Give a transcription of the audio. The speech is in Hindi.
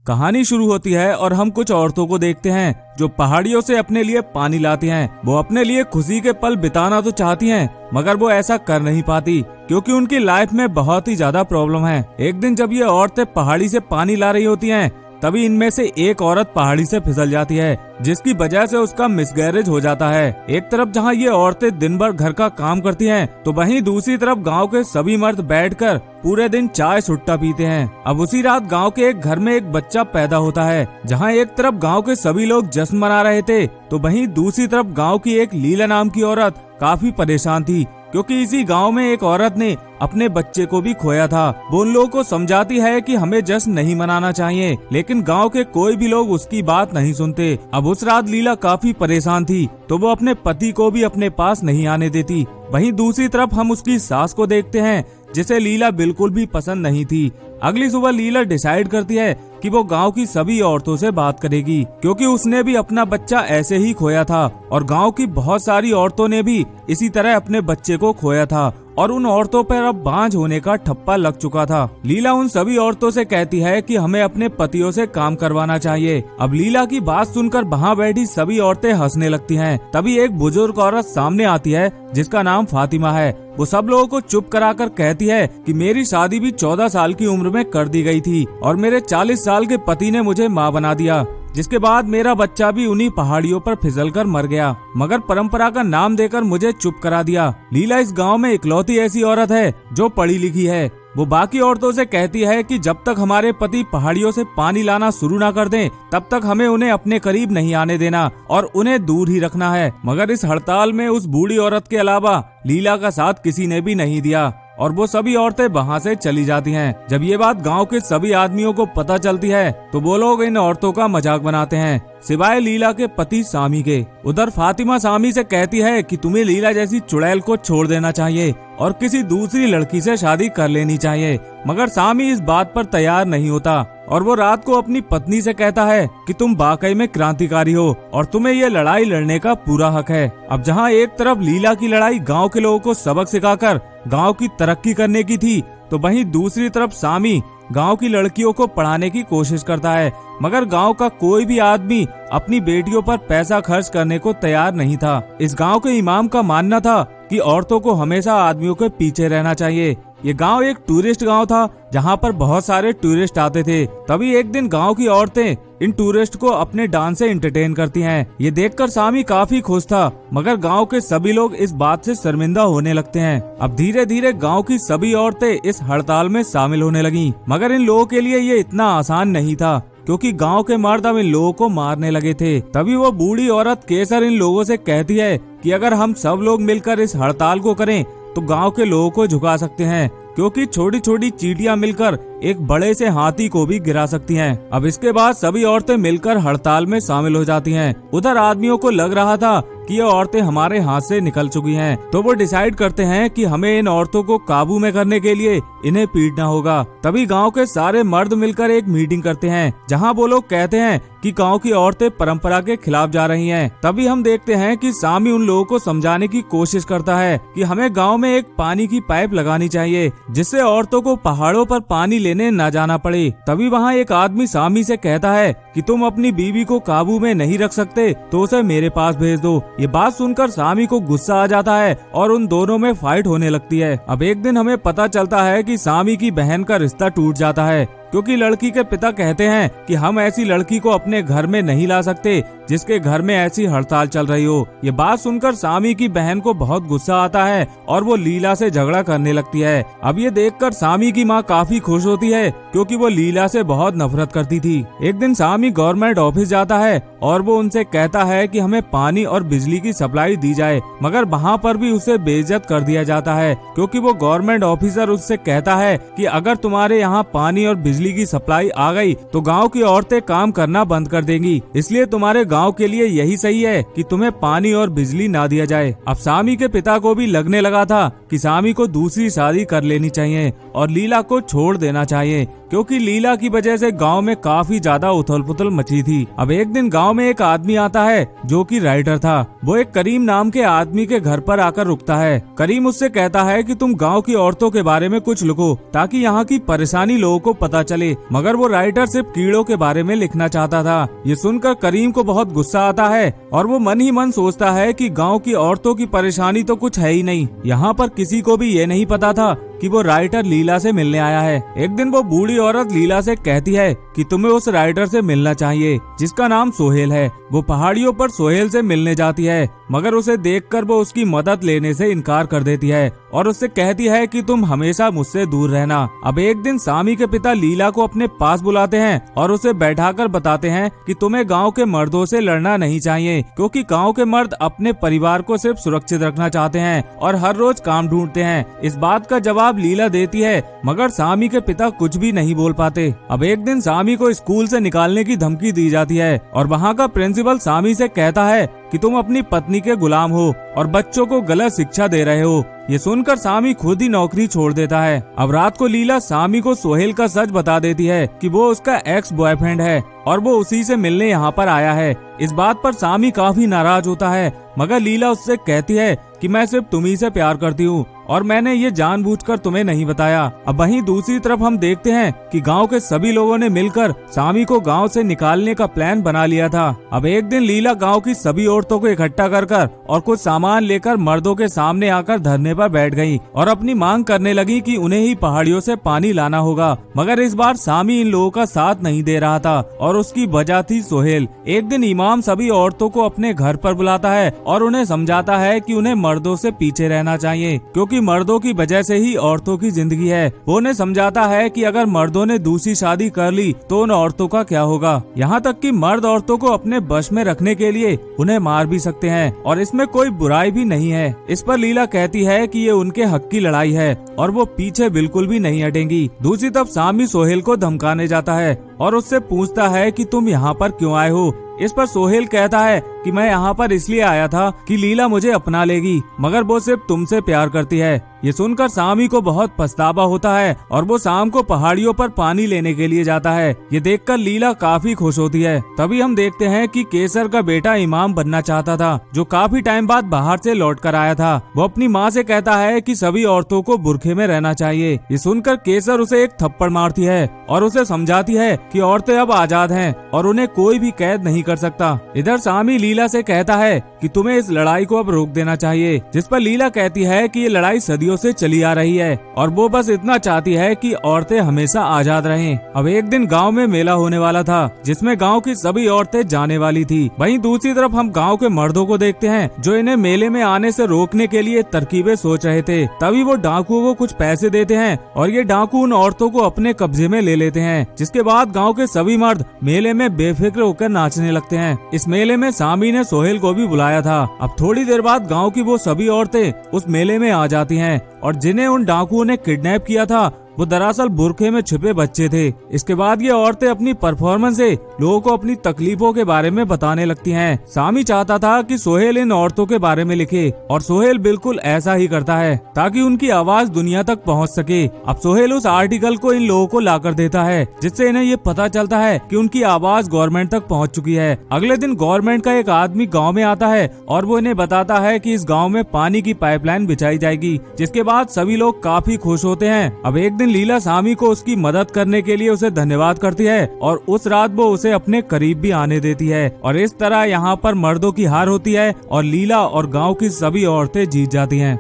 कहानी शुरू होती है और हम कुछ औरतों को देखते हैं जो पहाड़ियों से अपने लिए पानी लाती हैं। वो अपने लिए खुशी के पल बिताना तो चाहती हैं, मगर वो ऐसा कर नहीं पाती क्योंकि उनकी लाइफ में बहुत ही ज्यादा प्रॉब्लम है। एक दिन जब ये औरतें पहाड़ी से पानी ला रही होती हैं, तभी इनमें से एक औरत पहाड़ी से फिसल जाती है, जिसकी वजह से उसका मिसगैरेज हो जाता है। एक तरफ जहां ये औरतें दिन भर घर का काम करती हैं, तो वहीं दूसरी तरफ गांव के सभी मर्द बैठकर पूरे दिन चाय सुट्टा पीते हैं। अब उसी रात गांव के एक घर में एक बच्चा पैदा होता है। जहां एक तरफ गांव के सभी लोग जश्न मना रहे थे, तो वहीं दूसरी तरफ गांव की एक लीला नाम की औरत काफी परेशान थी, क्योंकि इसी गांव में एक औरत ने अपने बच्चे को भी खोया था। वो उन लोगों को समझाती है कि हमें जश्न नहीं मनाना चाहिए, लेकिन गांव के कोई भी लोग उसकी बात नहीं सुनते। अब उस रात लीला काफी परेशान थी, तो वो अपने पति को भी अपने पास नहीं आने देती। वहीं दूसरी तरफ हम उसकी सास को देखते हैं, जिसे लीला बिल्कुल भी पसंद नहीं थी। अगली सुबह लीला डिसाइड करती है कि वो गांव की सभी औरतों से बात करेगी, क्योंकि उसने भी अपना बच्चा ऐसे ही खोया था और गांव की बहुत सारी औरतों ने भी इसी तरह अपने बच्चे को खोया था और उन औरतों पर अब बांझ होने का ठप्पा लग चुका था। लीला उन सभी औरतों से कहती है कि हमें अपने पतियों से काम करवाना चाहिए। अब लीला की बात सुनकर वहाँ बैठी सभी औरतें हंसने लगती हैं। तभी एक बुजुर्ग औरत सामने आती है, जिसका नाम फातिमा है। वो सब लोगों को चुप कराकर कहती है कि मेरी शादी भी 14 साल की उम्र में कर दी गई थी और मेरे 40 साल के पति ने मुझे माँ बना दिया, जिसके बाद मेरा बच्चा भी उन्हीं पहाड़ियों पर फिसलकर मर गया, मगर परंपरा का नाम देकर मुझे चुप करा दिया। लीला इस गांव में इकलौती ऐसी औरत है जो पढ़ी लिखी है। वो बाकी औरतों से कहती है कि जब तक हमारे पति पहाड़ियों से पानी लाना शुरू ना कर दें, तब तक हमें उन्हें अपने करीब नहीं आने देना और उन्हें दूर ही रखना है। मगर इस हड़ताल में उस बूढ़ी औरत के अलावा लीला का साथ किसी ने भी नहीं दिया और वो सभी औरतें वहाँ से चली जाती हैं। जब ये बात गांव के सभी आदमियों को पता चलती है, तो वो लोग इन औरतों का मजाक बनाते हैं, सिवाय लीला के पति सामी के। उधर फातिमा सामी से कहती है कि तुम्हें लीला जैसी चुड़ैल को छोड़ देना चाहिए और किसी दूसरी लड़की से शादी कर लेनी चाहिए, मगर सामी इस बात पर तैयार नहीं होता और वो रात को अपनी पत्नी से कहता है कि तुम वाकई में क्रांतिकारी हो और तुम्हें ये लड़ाई लड़ने का पूरा हक है। अब जहाँ एक तरफ लीला की लड़ाई गांव के लोगों को सबक सिखाकर गांव की तरक्की करने की थी, तो वहीं दूसरी तरफ सामी गांव की लड़कियों को पढ़ाने की कोशिश करता है, मगर गांव का कोई भी आदमी अपनी बेटियों पर पैसा खर्च करने को तैयार नहीं था। इस गांव के इमाम का मानना था कि औरतों को हमेशा आदमियों के पीछे रहना चाहिए। ये गांव एक टूरिस्ट गांव था, जहां पर बहुत सारे टूरिस्ट आते थे। तभी एक दिन गांव की औरतें इन टूरिस्ट को अपने डांस से एंटरटेन करती हैं। ये देखकर सामी काफी खुश था, मगर गांव के सभी लोग इस बात से शर्मिंदा होने लगते हैं। अब धीरे धीरे गांव की सभी औरतें इस हड़ताल में शामिल होने लगीं, मगर इन लोगों के लिए ये इतना आसान नहीं था, क्योंकि गांव के मर्द अब इन लोगों को मारने लगे थे। तभी वो बूढ़ी औरत केसर इन लोगों से कहती है कि अगर हम सब लोग मिलकर इस हड़ताल को करें तो गांव के लोगों को झुका सकते हैं, क्योंकि छोटी छोटी चींटियां मिलकर एक बड़े से हाथी को भी गिरा सकती हैं। अब इसके बाद सभी औरतें मिलकर हड़ताल में शामिल हो जाती हैं। उधर आदमियों को लग रहा था कि ये औरतें हमारे हाथ से निकल चुकी हैं, तो वो डिसाइड करते हैं कि हमें इन औरतों को काबू में करने के लिए इन्हें पीटना होगा। तभी गांव के सारे मर्द मिलकर एक मीटिंग करते हैं, जहां वो लोग कहते हैं कि गांव की औरतें परंपरा के खिलाफ जा रही हैं। तभी हम देखते हैं कि सामी उन लोगों को समझाने की कोशिश करता है कि हमें गांव में एक पानी की पाइप लगानी चाहिए, जिससे औरतों को पहाड़ों पर पानी लेने न जाना पड़े। तभी वहाँ एक आदमी सामी से कहता है कि तुम अपनी बीवी को काबू में नहीं रख सकते तो उसे मेरे पास भेज दो। ये बात सुनकर सामी को गुस्सा आ जाता है और उन दोनों में फाइट होने लगती है। अब एक दिन हमें पता चलता है कि सामी की बहन का रिश्ता टूट जाता है, क्योंकि लड़की के पिता कहते हैं कि हम ऐसी लड़की को अपने घर में नहीं ला सकते जिसके घर में ऐसी हड़ताल चल रही हो। ये बात सुनकर सामी की बहन को बहुत गुस्सा आता है और वो लीला से झगड़ा करने लगती है। अब ये देखकर सामी की माँ काफी खुश होती है, क्योंकि वो लीला से बहुत नफरत करती थी। एक दिन सामी गवर्नमेंट ऑफिस जाता है और वो उनसे कहता है कि हमें पानी और बिजली की सप्लाई दी जाए, मगर वहाँ पर भी उसे बेइज्जत कर दिया जाता है, क्योंकि वो गवर्नमेंट ऑफिसर उससे कहता है कि अगर तुम्हारे यहाँ पानी और बिजली की सप्लाई आ गई तो गांव की औरतें काम करना बंद कर देंगी, इसलिए तुम्हारे गांव के लिए यही सही है कि तुम्हें पानी और बिजली ना दिया जाए। अब सामी के पिता को भी लगने लगा था कि सामी को दूसरी शादी कर लेनी चाहिए और लीला को छोड़ देना चाहिए, क्योंकि लीला की वजह से गांव में काफी ज्यादा उथल पुथल मची थी। अब एक दिन गांव में एक आदमी आता है जो कि राइटर था। वो एक करीम नाम के आदमी के घर पर आकर रुकता है। करीम उससे कहता है कि तुम गांव की औरतों के बारे में कुछ लिखो ताकि यहाँ की परेशानी लोगों को पता चले, मगर वो राइटर सिर्फ कीड़ों के बारे में लिखना चाहता था। ये सुनकर करीम को बहुत गुस्सा आता है और वो मन ही मन सोचता है कि गांव की औरतों की परेशानी तो कुछ है ही नहीं। यहाँ पर किसी को भी ये नहीं पता था कि वो राइटर लीला से मिलने आया है। एक दिन वो बूढ़ी औरत लीला से कहती है कि तुम्हें उस राइटर से मिलना चाहिए जिसका नाम सोहेल है। वो पहाड़ियों पर सोहेल से मिलने जाती है, मगर उसे देखकर वो उसकी मदद लेने से इनकार कर देती है और उससे कहती है कि तुम हमेशा मुझसे दूर रहना। अब एक दिन सामी के पिता लीला को अपने पास बुलाते हैं और उसे बैठाकर बताते हैं कि तुम्हें गांव के मर्दों से लड़ना नहीं चाहिए, क्योंकि गांव के मर्द अपने परिवार को सिर्फ सुरक्षित रखना चाहते हैं और हर रोज काम ढूंढते हैं। इस बात का जवाब लीला देती है, मगर सामी के पिता कुछ भी नहीं बोल पाते। अब एक दिन सामी को स्कूल से निकालने की धमकी दी जाती है और वहाँ का प्रिंसिपल सामी से कहता है कि तुम अपनी पत्नी के गुलाम हो और बच्चों को गलत शिक्षा दे रहे हो। ये सुनकर सामी खुद ही नौकरी छोड़ देता है। अब रात को लीला सामी को सोहेल का सच बता देती है कि वो उसका एक्स बॉयफ्रेंड है और वो उसी से मिलने यहाँ पर आया है। इस बात पर सामी काफी नाराज होता है, मगर लीला उससे कहती है कि मैं सिर्फ तुम्ही से प्यार करती हूँ और मैंने ये जानबूझकर तुम्हें नहीं बताया। अब वहीं दूसरी तरफ हम देखते हैं कि गांव के सभी लोगों ने मिलकर सामी को गांव से निकालने का प्लान बना लिया था। अब एक दिन लीला गांव की सभी औरतों को इकट्ठा कर और कुछ सामान लेकर मर्दों के सामने आकर धरने पर बैठ गई और अपनी मांग करने लगी कि उन्हें ही पहाड़ियों से पानी लाना होगा। मगर इस बार सामी इन लोगों का साथ नहीं दे रहा था और उसकी वजह थी सोहेल। एक दिन इमाम सभी औरतों को अपने घर पर बुलाता है और उन्हें समझाता है कि उन्हें मर्दों से पीछे रहना चाहिए, क्योंकि मर्दों की वजह से ही औरतों की जिंदगी है। वो उन्हें समझाता है कि अगर मर्दों ने दूसरी शादी कर ली तो उन औरतों का क्या होगा। यहाँ तक कि मर्द औरतों को अपने बश में रखने के लिए उन्हें मार भी सकते हैं और इसमें कोई बुराई भी नहीं है। इस पर लीला कहती है कि ये उनके हक की लड़ाई है और वो पीछे बिल्कुल भी नहीं हटेंगी। दूसरी तरफ सामी सोहेल को धमकाने जाता है और उससे पूछता है कि तुम यहाँ पर क्यों आए हो। इस पर सोहेल कहता है कि मैं यहाँ पर इसलिए आया था कि लीला मुझे अपना लेगी, मगर वो सिर्फ तुमसे प्यार करती है। ये सुनकर सामी को बहुत पछतावा होता है और वो शाम को पहाड़ियों पर पानी लेने के लिए जाता है। ये देखकर लीला काफी खुश होती है। तभी हम देखते हैं कि केसर का बेटा इमाम बनना चाहता था, जो काफी टाइम बाद बाहर से लौट कर आया था। वो अपनी माँ से कहता है कि सभी औरतों को बुरखे में रहना चाहिए। ये सुनकर केसर उसे एक थप्पड़ मारती है और उसे समझाती है कि औरतें अब आजाद हैं और उन्हें कोई भी कैद नहीं कर सकता। इधर सामी लीला से कहता है कि तुम्हें इस लड़ाई को अब रोक देना चाहिए, जिस पर लीला कहती है कि ये लड़ाई सदियों से चली आ रही है और वो बस इतना चाहती है कि औरतें हमेशा आजाद रहें। अब एक दिन गांव में मेला होने वाला था, जिसमें गांव की सभी औरतें जाने वाली थी। वहीं दूसरी तरफ हम गांव के मर्दों को देखते हैं जो इन्हें मेले में आने से रोकने के लिए तरकीबें सोच रहे थे। तभी वो डाकुओं को कुछ पैसे देते हैं और ये डाकू उन औरतों को अपने कब्जे में ले लेते हैं, जिसके बाद गाँव के सभी मर्द मेले में बेफिक्र होकर नाचने लगते हैं। इस मेले में सामी ने सोहेल को भी बुलाया था। अब थोड़ी देर बाद गांव की वो सभी औरतें उस मेले में आ जाती हैं और जिन्हें उन डाकुओं ने किडनैप किया था वो दरअसल बुरखे में छुपे बच्चे थे। इसके बाद ये औरतें अपनी परफॉर्मेंस से लोगों को अपनी तकलीफों के बारे में बताने लगती हैं। सामी चाहता था कि सोहेल इन औरतों के बारे में लिखे और सोहेल बिल्कुल ऐसा ही करता है ताकि उनकी आवाज दुनिया तक पहुंच सके। अब सोहेल उस आर्टिकल को इन लोगों को लाकर देता है, जिससे इन्हें ये पता चलता है कि उनकी आवाज गवर्नमेंट तक पहुँच चुकी है। अगले दिन गवर्नमेंट का एक आदमी गाँव में आता है और वो इन्हें बताता है कि इस गाँव में पानी की पाइपलाइन बिछाई जाएगी, जिसके बाद सभी लोग काफी खुश होते हैं। अब एक दिन लीला सामी को उसकी मदद करने के लिए उसे धन्यवाद करती है और उस रात वो उसे अपने करीब भी आने देती है और इस तरह यहाँ पर मर्दों की हार होती है और लीला और गांव की सभी औरतें जीत जाती हैं।